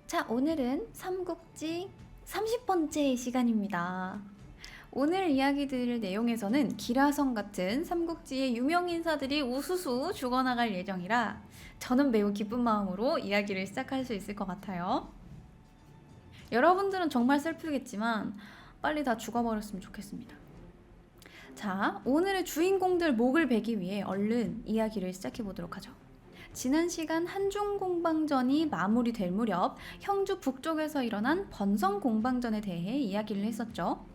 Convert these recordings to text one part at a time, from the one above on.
자, 오늘은 삼국지 30번째 시간입니다. 오늘 이야기 드릴 내용에서는 기라성 같은 삼국지의 유명 인사들이 우수수 죽어나갈 예정이라 저는 매우 기쁜 마음으로 이야기를 시작할 수 있을 것 같아요. 여러분들은 정말 슬프겠지만 빨리 다 죽어버렸으면 좋겠습니다. 자, 오늘의 주인공들 목을 베기 위해 얼른 이야기를 시작해 보도록 하죠. 지난 시간 한중 공방전이 마무리될 무렵 형주 북쪽에서 일어난 번성 공방전에 대해 이야기를 했었죠.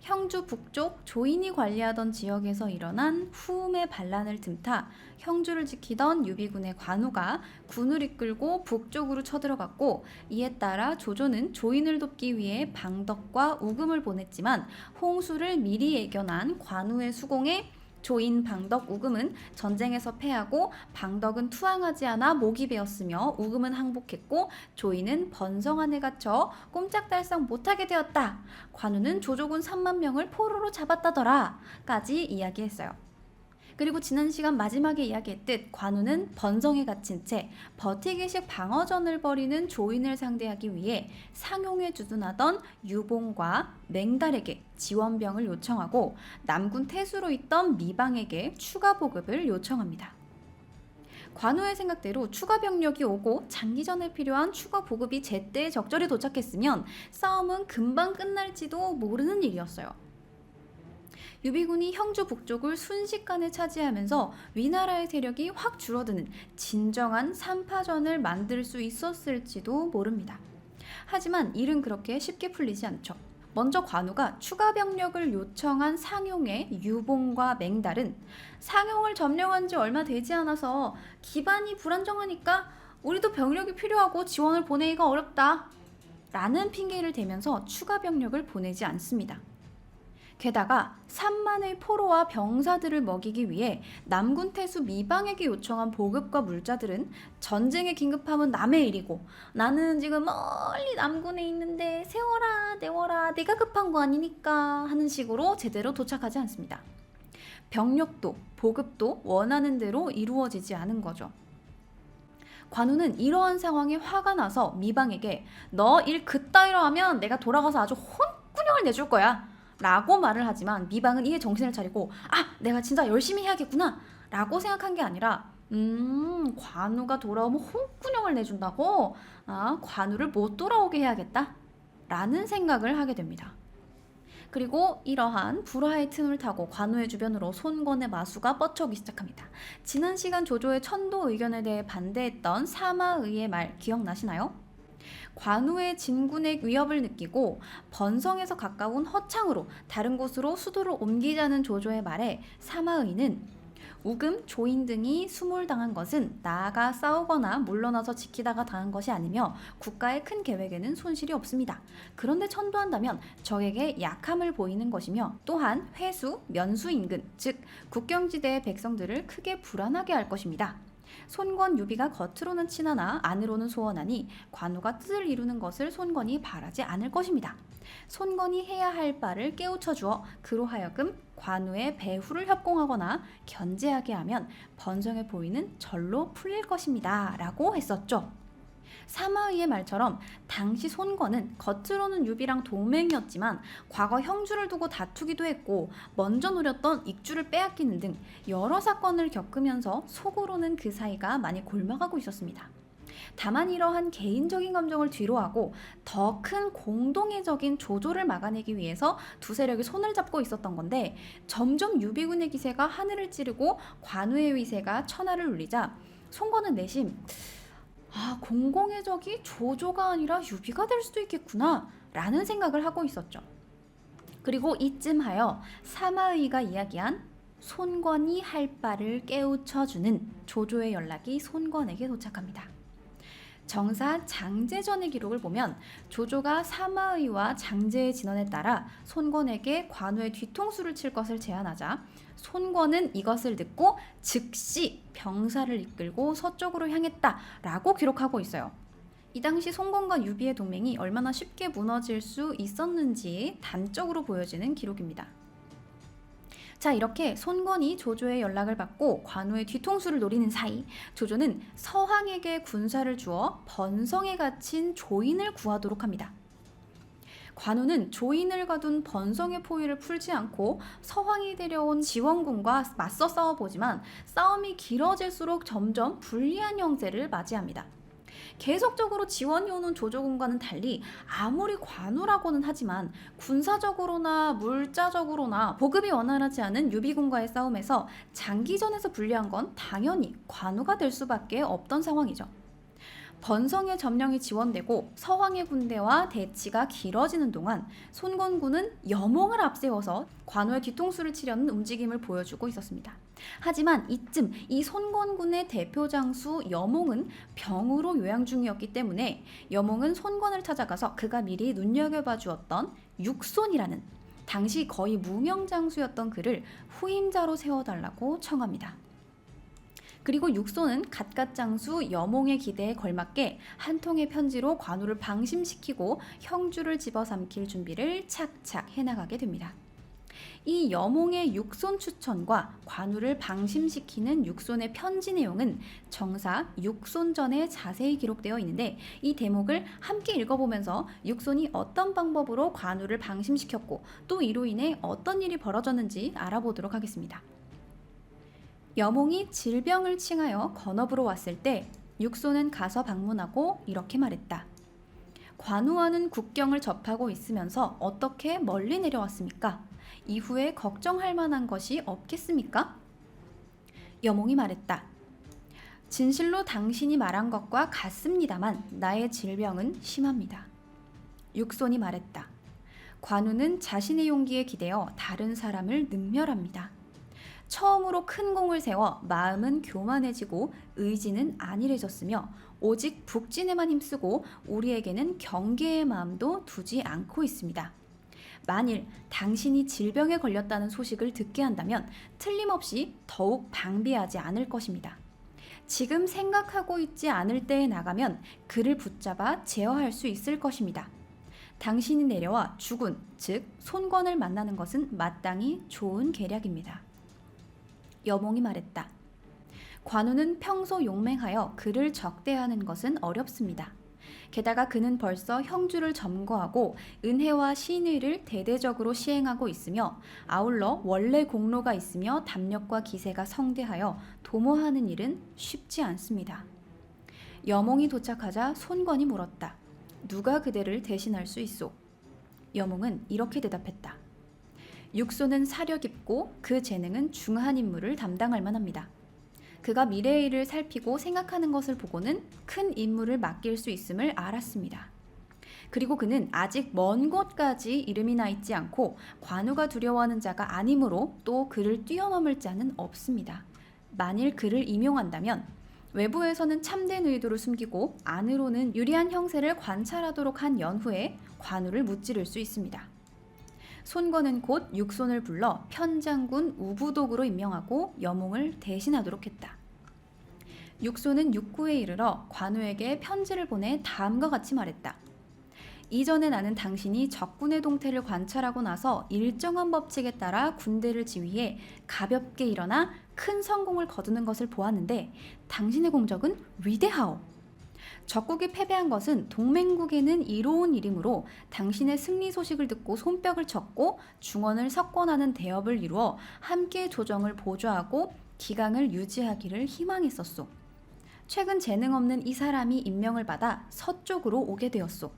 형주 북쪽 조인이 관리하던 지역에서 일어난 후음의 반란을 틈타 형주를 지키던 유비군의 관우가 군을 이끌고 북쪽으로 쳐들어갔고, 이에 따라 조조는 조인을 돕기 위해 방덕과 우금을 보냈지만 홍수를 미리 예견한 관우의 수공에 조인, 방덕, 우금은 전쟁에서 패하고 방덕은 투항하지 않아 목이 베었으며 우금은 항복했고 조인은 번성 안에 갇혀 꼼짝달싹 못하게 되었다. 관우는 조조군 3만 명을 포로로 잡았다더라 까지 이야기했어요. 그리고 지난 시간 마지막에 이야기했듯 관우는 번성에 갇힌 채 버티기식 방어전을 벌이는 조인을 상대하기 위해 상용에 주둔하던 유봉과 맹달에게 지원병을 요청하고 남군 태수로 있던 미방에게 추가 보급을 요청합니다. 관우의 생각대로 추가 병력이 오고 장기전에 필요한 추가 보급이 제때 적절히 도착했으면 싸움은 금방 끝날지도 모르는 일이었어요. 유비군이 형주 북쪽을 순식간에 차지하면서 위나라의 세력이 확 줄어드는 진정한 삼파전을 만들 수 있었을지도 모릅니다. 하지만 일은 그렇게 쉽게 풀리지 않죠. 먼저 관우가 추가 병력을 요청한 상용의 유봉과 맹달은 상용을 점령한 지 얼마 되지 않아서 기반이 불안정하니까 우리도 병력이 필요하고 지원을 보내기가 어렵다 라는 핑계를 대면서 추가 병력을 보내지 않습니다. 게다가 3만의 포로와 병사들을 먹이기 위해 남군 태수 미방에게 요청한 보급과 물자들은 전쟁의 긴급함은 남의 일이고 나는 지금 멀리 남군에 있는데 세워라 내워라 내가 급한 거 아니니까 하는 식으로 제대로 도착하지 않습니다. 병력도 보급도 원하는 대로 이루어지지 않은 거죠. 관우는 이러한 상황에 화가 나서 미방에게 너 일 그따위로 하면 내가 돌아가서 아주 혼꾸녕을 내줄 거야 라고 말을 하지만 미방은 이에 정신을 차리고 내가 진짜 열심히 해야겠구나 라고 생각한 게 아니라 관우가 돌아오면 홍군형을 내준다고? 관우를 못 돌아오게 해야겠다 라는 생각을 하게 됩니다. 그리고 이러한 불화의 틈을 타고 관우의 주변으로 손권의 마수가 뻗쳐오기 시작합니다. 지난 시간 조조의 천도 의견에 대해 반대했던 사마의의 말 기억나시나요? 관우의 진군의 위협을 느끼고 번성에서 가까운 허창으로 다른 곳으로 수도를 옮기자는 조조의 말에 사마의는 우금, 조인 등이 수몰당한 것은 나아가 싸우거나 물러나서 지키다가 당한 것이 아니며 국가의 큰 계획에는 손실이 없습니다. 그런데 천도한다면 적에게 약함을 보이는 것이며 또한 회수, 면수 인근, 즉 국경지대의 백성들을 크게 불안하게 할 것입니다. 손권 유비가 겉으로는 친하나 안으로는 소원하니 관우가 뜻을 이루는 것을 손권이 바라지 않을 것입니다. 손권이 해야 할 바를 깨우쳐 주어 그로 하여금 관우의 배후를 협공하거나 견제하게 하면 번성에 보이는 절로 풀릴 것입니다 라고 했었죠. 사마의의 말처럼 당시 손권은 겉으로는 유비랑 동맹이었지만 과거 형주를 두고 다투기도 했고 먼저 노렸던 익주를 빼앗기는 등 여러 사건을 겪으면서 속으로는 그 사이가 많이 골마가고 있었습니다. 다만 이러한 개인적인 감정을 뒤로하고 더 큰 공동의 적인 조조를 막아내기 위해서 두 세력이 손을 잡고 있었던 건데 점점 유비군의 기세가 하늘을 찌르고 관우의 위세가 천하를 울리자 손권은 내심 공공의 적이 조조가 아니라 유비가 될 수도 있겠구나 라는 생각을 하고 있었죠. 그리고 이쯤하여 사마의가 이야기한 손권이 할 바를 깨우쳐주는 조조의 연락이 손권에게 도착합니다. 정사 장제전의 기록을 보면 조조가 사마의와 장제의 진언에 따라 손권에게 관우의 뒤통수를 칠 것을 제안하자 손권은 이것을 듣고 즉시 병사를 이끌고 서쪽으로 향했다라고 기록하고 있어요. 이 당시 손권과 유비의 동맹이 얼마나 쉽게 무너질 수 있었는지 단적으로 보여지는 기록입니다. 자, 이렇게 손권이 조조의 연락을 받고 관우의 뒤통수를 노리는 사이 조조는 서황에게 군사를 주어 번성에 갇힌 조인을 구하도록 합니다. 관우는 조인을 가둔 번성의 포위를 풀지 않고 서황이 데려온 지원군과 맞서 싸워보지만 싸움이 길어질수록 점점 불리한 형세를 맞이합니다. 계속적으로 지원이 오는 조조군과는 달리 아무리 관우라고는 하지만 군사적으로나 물자적으로나 보급이 원활하지 않은 유비군과의 싸움에서 장기전에서 불리한 건 당연히 관우가 될 수밖에 없던 상황이죠. 번성의 점령이 지원되고 서황의 군대와 대치가 길어지는 동안 손권군은 여몽을 앞세워서 관우의 뒤통수를 치려는 움직임을 보여주고 있었습니다. 하지만 이쯤 이 손권군의 대표 장수 여몽은 병으로 요양 중이었기 때문에 여몽은 손권을 찾아가서 그가 미리 눈여겨봐 주었던 육손이라는 당시 거의 무명 장수였던 그를 후임자로 세워달라고 청합니다. 그리고 육손은 갖갓 장수 여몽의 기대에 걸맞게 한 통의 편지로 관우를 방심시키고 형주를 집어삼킬 준비를 착착 해나가게 됩니다. 이 여몽의 육손 추천과 관우를 방심시키는 육손의 편지 내용은 정사 육손전에 자세히 기록되어 있는데 이 대목을 함께 읽어보면서 육손이 어떤 방법으로 관우를 방심시켰고 또 이로 인해 어떤 일이 벌어졌는지 알아보도록 하겠습니다. 여몽이 질병을 칭하여 건업으로 왔을 때 육손은 가서 방문하고 이렇게 말했다. 관우와는 국경을 접하고 있으면서 어떻게 멀리 내려왔습니까? 이후에 걱정할 만한 것이 없겠습니까? 여몽이 말했다. 진실로 당신이 말한 것과 같습니다만 나의 질병은 심합니다. 육손이 말했다. 관우는 자신의 용기에 기대어 다른 사람을 능멸합니다. 처음으로 큰 공을 세워 마음은 교만해지고 의지는 안일해졌으며 오직 북진에만 힘쓰고 우리에게는 경계의 마음도 두지 않고 있습니다. 만일 당신이 질병에 걸렸다는 소식을 듣게 한다면 틀림없이 더욱 방비하지 않을 것입니다. 지금 생각하고 있지 않을 때에 나가면 그를 붙잡아 제어할 수 있을 것입니다. 당신이 내려와 주군, 즉 손권을 만나는 것은 마땅히 좋은 계략입니다. 여몽이 말했다. 관우는 평소 용맹하여 그를 적대하는 것은 어렵습니다. 게다가 그는 벌써 형주를 점거하고 은혜와 신의를 대대적으로 시행하고 있으며 아울러 원래 공로가 있으며 담력과 기세가 성대하여 도모하는 일은 쉽지 않습니다. 여몽이 도착하자 손권이 물었다. 누가 그대를 대신할 수 있소? 여몽은 이렇게 대답했다. 육손은 사려 깊고 그 재능은 중한 임무를 담당할 만합니다. 그가 미래의 일을 살피고 생각하는 것을 보고는 큰 임무를 맡길 수 있음을 알았습니다. 그리고 그는 아직 먼 곳까지 이름이 나 있지 않고 관우가 두려워하는 자가 아니므로 또 그를 뛰어넘을 자는 없습니다. 만일 그를 임용한다면 외부에서는 참된 의도를 숨기고 안으로는 유리한 형세를 관찰하도록 한 연후에 관우를 무찌를 수 있습니다. 손권은 곧 육손을 불러 편장군 우부독으로 임명하고 여몽을 대신하도록 했다. 육손은 육구에 이르러 관우에게 편지를 보내 다음과 같이 말했다. 이전에 나는 당신이 적군의 동태를 관찰하고 나서 일정한 법칙에 따라 군대를 지휘해 가볍게 일어나 큰 성공을 거두는 것을 보았는데 당신의 공적은 위대하오. 적국이 패배한 것은 동맹국에는 이로운 일이므로 당신의 승리 소식을 듣고 손뼉을 쳤고 중원을 석권하는 대업을 이루어 함께 조정을 보좌하고 기강을 유지하기를 희망했었소. 최근 재능 없는 이 사람이 임명을 받아 서쪽으로 오게 되었소.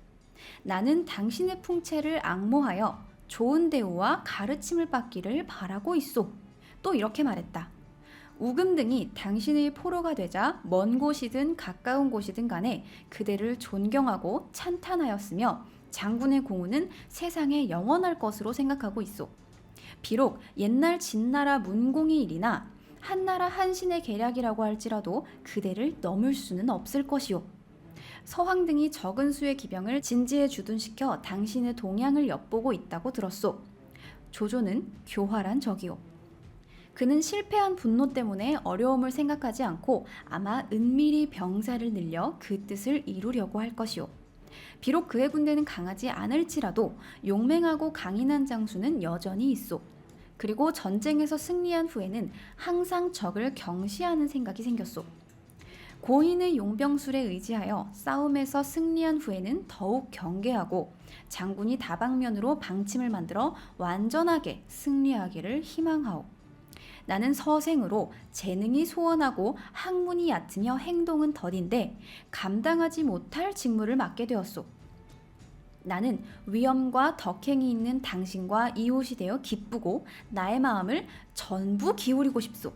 나는 당신의 풍채를 앙모하여 좋은 대우와 가르침을 받기를 바라고 있소. 또 이렇게 말했다. 우금 등이 당신의 포로가 되자 먼 곳이든 가까운 곳이든 간에 그대를 존경하고 찬탄하였으며 장군의 공우는 세상에 영원할 것으로 생각하고 있소. 비록 옛날 진나라 문공의 일이나 한나라 한신의 계략이라고 할지라도 그대를 넘을 수는 없을 것이오. 서황 등이 적은 수의 기병을 진지에 주둔시켜 당신의 동향을 엿보고 있다고 들었소. 조조는 교활한 적이오. 그는 실패한 분노 때문에 어려움을 생각하지 않고 아마 은밀히 병사를 늘려 그 뜻을 이루려고 할 것이오. 비록 그의 군대는 강하지 않을지라도 용맹하고 강인한 장수는 여전히 있소. 그리고 전쟁에서 승리한 후에는 항상 적을 경시하는 생각이 생겼소. 고인의 용병술에 의지하여 싸움에서 승리한 후에는 더욱 경계하고 장군이 다방면으로 방침을 만들어 완전하게 승리하기를 희망하오. 나는 서생으로 재능이 소원하고 학문이 얕으며 행동은 더딘데 감당하지 못할 직무를 맡게 되었소. 나는 위엄과 덕행이 있는 당신과 이웃이 되어 기쁘고 나의 마음을 전부 기울이고 싶소.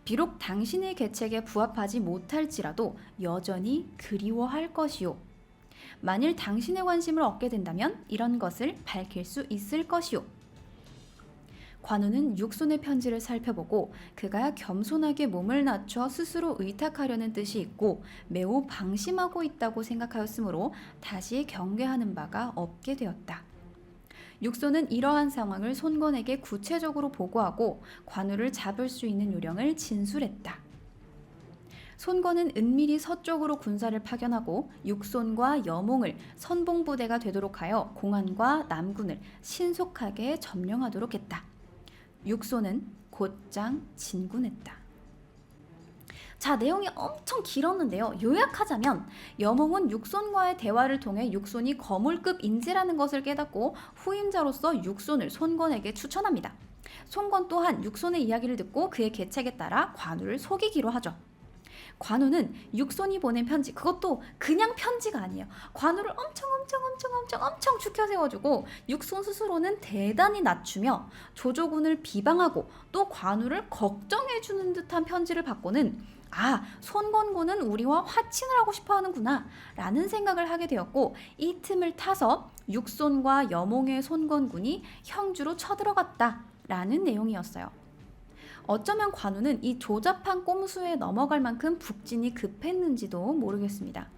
비록 당신의 계책에 부합하지 못할지라도 여전히 그리워할 것이오. 만일 당신의 관심을 얻게 된다면 이런 것을 밝힐 수 있을 것이오. 관우는 육손의 편지를 살펴보고 그가 겸손하게 몸을 낮춰 스스로 의탁하려는 뜻이 있고 매우 방심하고 있다고 생각하였으므로 다시 경계하는 바가 없게 되었다. 육손은 이러한 상황을 손권에게 구체적으로 보고하고 관우를 잡을 수 있는 요령을 진술했다. 손권은 은밀히 서쪽으로 군사를 파견하고 육손과 여몽을 선봉부대가 되도록 하여 공안과 남군을 신속하게 점령하도록 했다. 육손은 곧장 진군했다. 자, 내용이 엄청 길었는데요. 요약하자면 여몽은 육손과의 대화를 통해 육손이 거물급 인재라는 것을 깨닫고 후임자로서 육손을 손권에게 추천합니다. 손권 또한 육손의 이야기를 듣고 그의 계책에 따라 관우를 속이기로 하죠. 관우는 육손이 보낸 편지, 그것도 그냥 편지가 아니에요. 관우를 엄청 죽여 세워주고 육손 스스로는 대단히 낮추며 조조군을 비방하고 또 관우를 걱정해주는 듯한 편지를 받고는 손권군은 우리와 화친을 하고 싶어 하는구나 라는 생각을 하게 되었고, 이 틈을 타서 육손과 여몽의 손권군이 형주로 쳐들어갔다 라는 내용이었어요. 어쩌면 관우는 이 조잡한 꼼수에 넘어갈 만큼 북진이 급했는지도 모르겠습니다.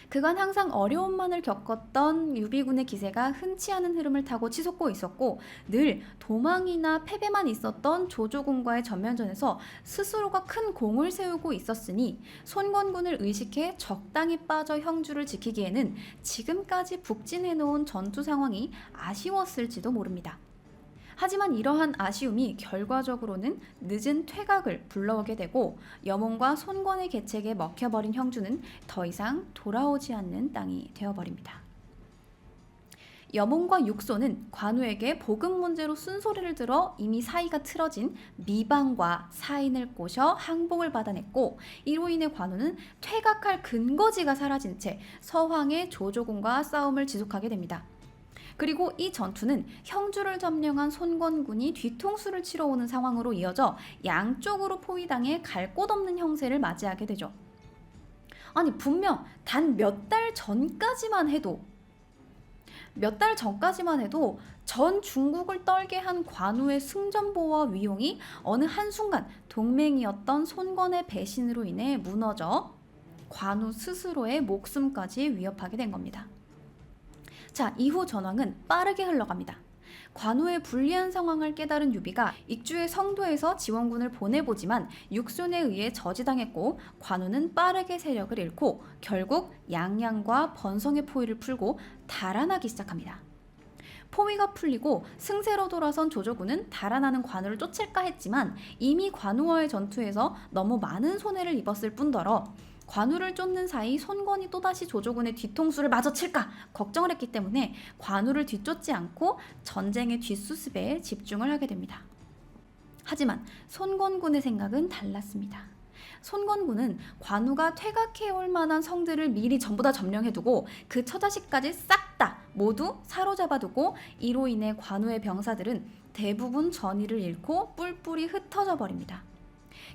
그간 항상 어려움만을 겪었던 유비군의 기세가 흔치 않은 흐름을 타고 치솟고 있었고 늘 도망이나 패배만 있었던 조조군과의 전면전에서 스스로가 큰 공을 세우고 있었으니 손권군을 의식해 적당히 빠져 형주를 지키기에는 지금까지 북진해놓은 전투 상황이 아쉬웠을지도 모릅니다. 하지만 이러한 아쉬움이 결과적으로는 늦은 퇴각을 불러오게 되고 여몽과 손권의 계책에 먹혀버린 형주는 더 이상 돌아오지 않는 땅이 되어버립니다. 여몽과 육손은 관우에게 복음 문제로 쓴소리를 들어 이미 사이가 틀어진 미방과 사인을 꼬셔 항복을 받아냈고, 이로 인해 관우는 퇴각할 근거지가 사라진 채 서황의 조조군과 싸움을 지속하게 됩니다. 그리고 이 전투는 형주를 점령한 손권군이 뒤통수를 치러 오는 상황으로 이어져 양쪽으로 포위당해 갈 곳 없는 형세를 맞이하게 되죠. 아니, 분명 단 몇 달 전까지만 해도 전 중국을 떨게 한 관우의 승전보와 위용이 어느 한순간 동맹이었던 손권의 배신으로 인해 무너져 관우 스스로의 목숨까지 위협하게 된 겁니다. 자, 이후 전황은 빠르게 흘러갑니다. 관우의 불리한 상황을 깨달은 유비가 익주의 성도에서 지원군을 보내보지만 육손에 의해 저지당했고 관우는 빠르게 세력을 잃고 결국 양양과 번성의 포위를 풀고 달아나기 시작합니다. 포위가 풀리고 승세로 돌아선 조조군은 달아나는 관우를 쫓을까 했지만 이미 관우와의 전투에서 너무 많은 손해를 입었을 뿐더러 관우를 쫓는 사이 손권이 또다시 조조군의 뒤통수를 마저 칠까 걱정을 했기 때문에 관우를 뒤쫓지 않고 전쟁의 뒷수습에 집중을 하게 됩니다. 하지만 손권군의 생각은 달랐습니다. 손권군은 관우가 퇴각해올 만한 성들을 미리 전부 다 점령해두고 그 처자식까지 싹 다 모두 사로잡아두고, 이로 인해 관우의 병사들은 대부분 전의를 잃고 뿔뿔이 흩어져 버립니다.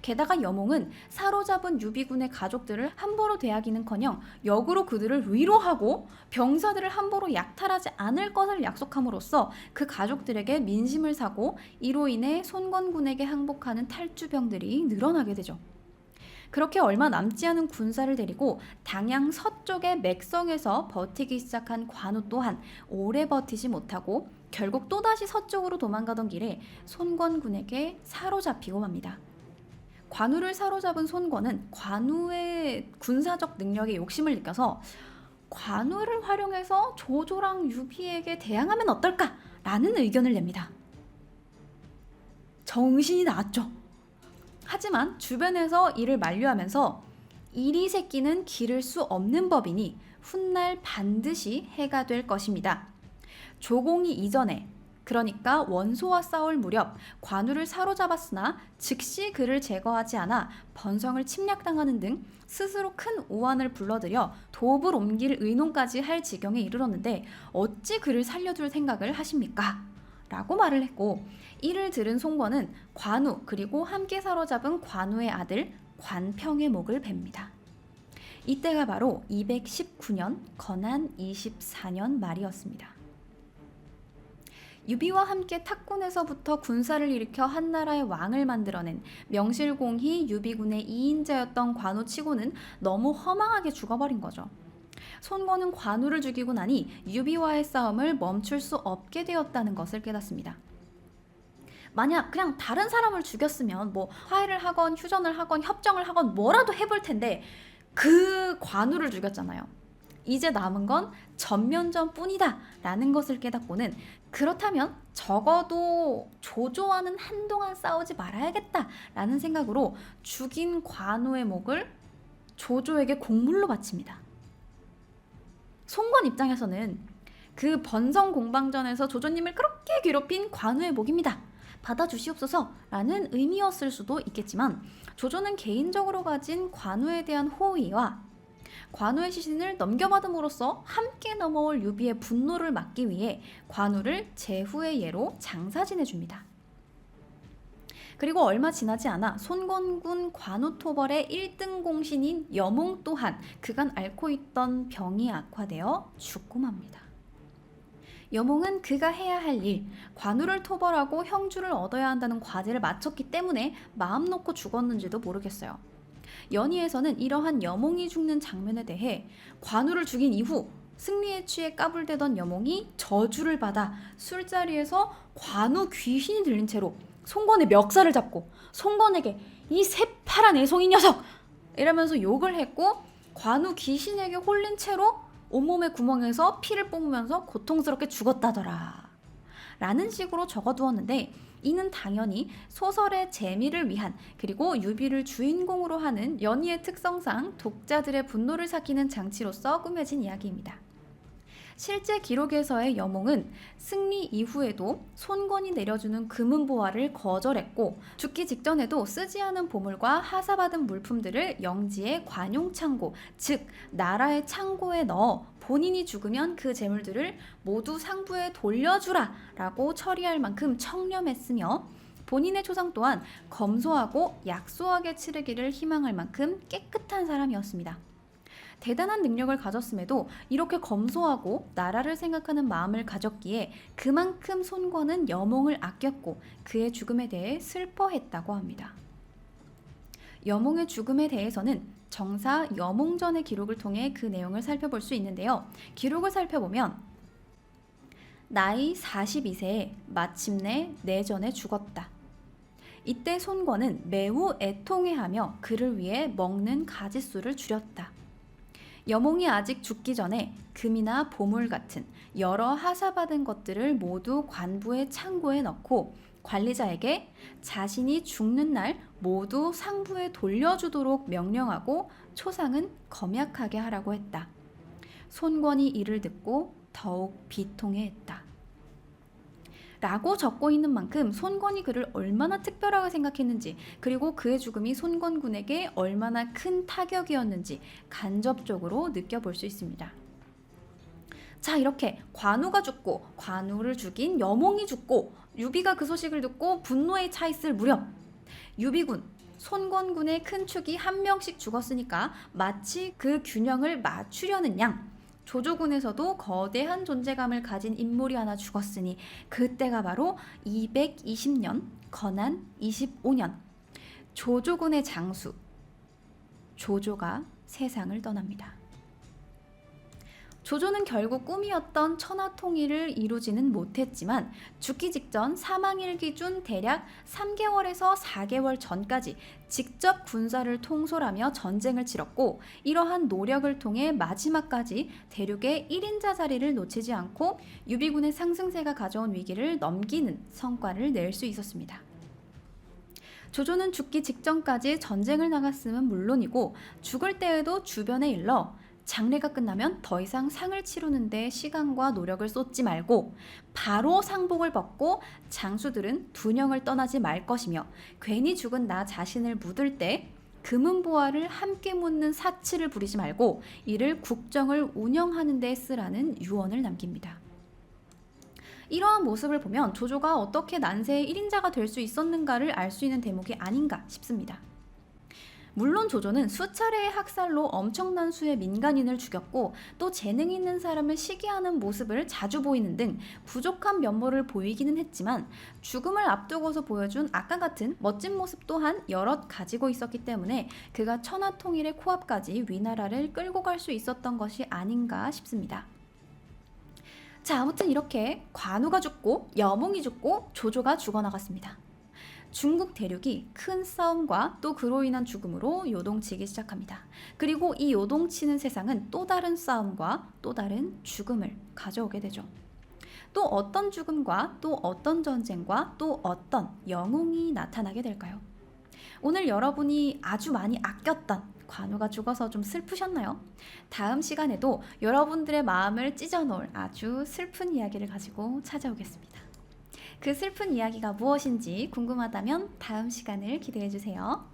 게다가 여몽은 사로잡은 유비군의 가족들을 함부로 대하기는커녕 역으로 그들을 위로하고 병사들을 함부로 약탈하지 않을 것을 약속함으로써 그 가족들에게 민심을 사고, 이로 인해 손권군에게 항복하는 탈주병들이 늘어나게 되죠. 그렇게 얼마 남지 않은 군사를 데리고 당양 서쪽의 맥성에서 버티기 시작한 관우 또한 오래 버티지 못하고 결국 또다시 서쪽으로 도망가던 길에 손권군에게 사로잡히고 맙니다. 관우를 사로잡은 손권은 관우의 군사적 능력에 욕심을 느껴서 관우를 활용해서 조조랑 유비에게 대항하면 어떨까라는 의견을 냅니다. 정신이 나왔죠. 하지만 주변에서 이를 만류하면서 이리 새끼는 기를 수 없는 법이니 훗날 반드시 해가 될 것입니다. 조공이 이전에, 그러니까 원소와 싸울 무렵 관우를 사로잡았으나 즉시 그를 제거하지 않아 번성을 침략당하는 등 스스로 큰 오한을 불러들여 도읍을 옮길 의논까지 할 지경에 이르렀는데 어찌 그를 살려둘 생각을 하십니까? 라고 말을 했고, 이를 들은 송건은 관우 그리고 함께 사로잡은 관우의 아들 관평의 목을 베입니다. 이때가 바로 219년 건한 24년 말이었습니다. 유비와 함께 탁군에서부터 군사를 일으켜 한나라의 왕을 만들어낸 명실공히 유비군의 2인자였던 관우치고는 너무 허망하게 죽어버린 거죠. 손권은 관우를 죽이고 나니 유비와의 싸움을 멈출 수 없게 되었다는 것을 깨닫습니다. 만약 그냥 다른 사람을 죽였으면 뭐 화해를 하건 휴전을 하건 협정을 하건 뭐라도 해볼 텐데 그 관우를 죽였잖아요. 이제 남은 건 전면전 뿐이다 라는 것을 깨닫고는 그렇다면 적어도 조조와는 한동안 싸우지 말아야겠다 라는 생각으로 죽인 관우의 목을 조조에게 곡물로 바칩니다. 송건 입장에서는 그 번성 공방전에서 조조님을 그렇게 괴롭힌 관우의 목입니다. 받아주시옵소서 라는 의미였을 수도 있겠지만 조조는 개인적으로 가진 관우에 대한 호의와 관우의 시신을 넘겨받음으로써 함께 넘어올 유비의 분노를 막기 위해 관우를 제후의 예로 장사지내줍니다. 그리고 얼마 지나지 않아 손건군 관우토벌의 1등 공신인 여몽 또한 그간 앓고 있던 병이 악화되어 죽고 맙니다. 여몽은 그가 해야 할 일, 관우를 토벌하고 형주를 얻어야 한다는 과제를 마쳤기 때문에 마음 놓고 죽었는지도 모르겠어요. 연희에서는 이러한 여몽이 죽는 장면에 대해 관우를 죽인 이후 승리에 취해 까불대던 여몽이 저주를 받아 술자리에서 관우 귀신이 들린 채로 송건의 멱살을 잡고 송건에게 이 새파란 애송이 녀석! 이러면서 욕을 했고 관우 귀신에게 홀린 채로 온몸의 구멍에서 피를 뿜으면서 고통스럽게 죽었다더라 라는 식으로 적어두었는데 이는 당연히 소설의 재미를 위한 그리고 유비를 주인공으로 하는 연희의 특성상 독자들의 분노를 삭히는 장치로서 꾸며진 이야기입니다. 실제 기록에서의 여몽은 승리 이후에도 손권이 내려주는 금은보화를 거절했고 죽기 직전에도 쓰지 않은 보물과 하사받은 물품들을 영지의 관용창고, 즉 나라의 창고에 넣어 본인이 죽으면 그 재물들을 모두 상부에 돌려주라 라고 처리할 만큼 청렴했으며 본인의 초상 또한 검소하고 약소하게 치르기를 희망할 만큼 깨끗한 사람이었습니다. 대단한 능력을 가졌음에도 이렇게 검소하고 나라를 생각하는 마음을 가졌기에 그만큼 손권은 여몽을 아꼈고 그의 죽음에 대해 슬퍼했다고 합니다. 여몽의 죽음에 대해서는 정사 여몽전의 기록을 통해 그 내용을 살펴볼 수 있는데요. 기록을 살펴보면 나이 42세에 마침내 내전에 죽었다. 이때 손권은 매우 애통해하며 그를 위해 먹는 가짓수를 줄였다. 여몽이 아직 죽기 전에 금이나 보물 같은 여러 하사받은 것들을 모두 관부의 창고에 넣고 관리자에게 자신이 죽는 날 모두 상부에 돌려주도록 명령하고 초상은 검약하게 하라고 했다. 손권이 이를 듣고 더욱 비통해했다. 라고 적고 있는 만큼 손권이 그를 얼마나 특별하게 생각했는지 그리고 그의 죽음이 손권군에게 얼마나 큰 타격이었는지 간접적으로 느껴볼 수 있습니다. 자, 이렇게 관우가 죽고 관우를 죽인 여몽이 죽고 유비가 그 소식을 듣고 분노에 차 있을 무렵 유비군, 손권군의 큰 축이 한 명씩 죽었으니까 마치 그 균형을 맞추려는 양 조조군에서도 거대한 존재감을 가진 인물이 하나 죽었으니 그때가 바로 220년 건한 25년 조조군의 장수 조조가 세상을 떠납니다. 조조는 결국 꿈이었던 천하통일을 이루지는 못했지만 죽기 직전 사망일 기준 대략 3개월에서 4개월 전까지 직접 군사를 통솔하며 전쟁을 치렀고 이러한 노력을 통해 마지막까지 대륙의 1인자 자리를 놓치지 않고 유비군의 상승세가 가져온 위기를 넘기는 성과를 낼 수 있었습니다. 조조는 죽기 직전까지 전쟁을 나갔음은 물론이고 죽을 때에도 주변에 일러 장례가 끝나면 더 이상 상을 치르는데 시간과 노력을 쏟지 말고 바로 상복을 벗고 장수들은 둔영을 떠나지 말 것이며 괜히 죽은 나 자신을 묻을 때 금은보화를 함께 묻는 사치를 부리지 말고 이를 국정을 운영하는 데 쓰라는 유언을 남깁니다. 이러한 모습을 보면 조조가 어떻게 난세의 1인자가 될 수 있었는가를 알 수 있는 대목이 아닌가 싶습니다. 물론 조조는 수차례의 학살로 엄청난 수의 민간인을 죽였고 또 재능 있는 사람을 시기하는 모습을 자주 보이는 등 부족한 면모를 보이기는 했지만 죽음을 앞두고서 보여준 아까 같은 멋진 모습 또한 여럿 가지고 있었기 때문에 그가 천하통일의 코앞까지 위나라를 끌고 갈 수 있었던 것이 아닌가 싶습니다. 자, 아무튼 이렇게 관우가 죽고 여몽이 죽고 조조가 죽어나갔습니다. 중국 대륙이 큰 싸움과 또 그로 인한 죽음으로 요동치기 시작합니다. 그리고 이 요동치는 세상은 또 다른 싸움과 또 다른 죽음을 가져오게 되죠. 또 어떤 죽음과 또 어떤 전쟁과 또 어떤 영웅이 나타나게 될까요? 오늘 여러분이 아주 많이 아꼈던 관우가 죽어서 좀 슬프셨나요? 다음 시간에도 여러분들의 마음을 찢어놓을 아주 슬픈 이야기를 가지고 찾아오겠습니다. 그 슬픈 이야기가 무엇인지 궁금하다면 다음 시간을 기대해 주세요.